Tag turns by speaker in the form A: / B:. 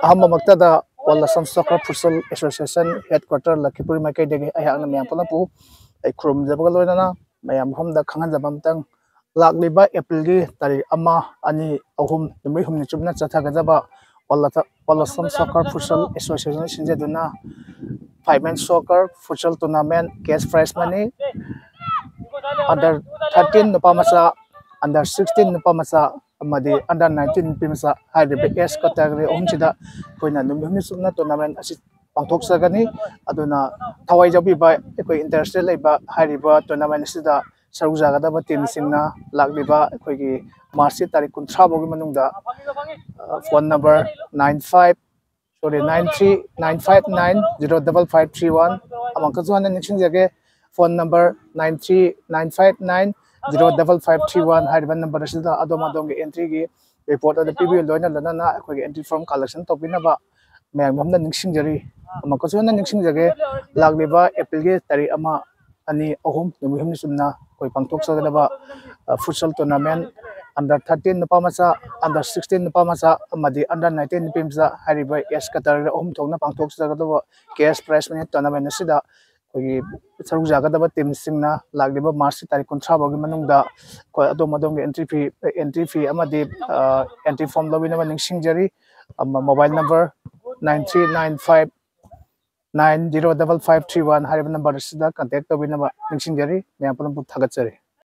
A: Ahammaktada wala Assam Soccer Futsal Association headquarter Lakipuri Makai degi ayakna mayam palapu ay khurum jabaga loinana mayam homda khangan jabam tang lakliba April gi tarik ama ani ahum numit humni chupna chathagajaba wala Assam Soccer Futsal Association sinjaduna 5-man soccer futsal tournament cash prize money under 13 nupa masa under 16 nupa masa amadi under 19 pimsa hairiba S category umchida koina numit sumna tournament asi pangthokchagani aduna thawai jabi ba ekoi interested leiba hairiba tournament sida saruk jagadaba team singna lakliba ekoi March tarik 13 bogi manungda phone number 9395905531 amang kajuan ningsingjari phone number 9395905531 hairiba number sida adom entry gi report ada pb loina lana ekoi entry form collection topinaba mayam homda ningsingjari amang kajuan ningsingjari lakliba April gi tarik ama ani ahum numit humni sumna koi pangthokchagaba futsal tournament under 13 nupa masa under 16 nupa masa amadi under 19 pimsa hairiba S category thongna pangthokchagaba cash prize money tournament asida koi saruk jagadaba team singna lakliba March tarik 13 bogi manungda koi adom entry fee amadi entry form lobinaba ningsingjari mobile number 9395905531 hairiba number asida contact tobinaba ningsingjari mayam pulam thagatsari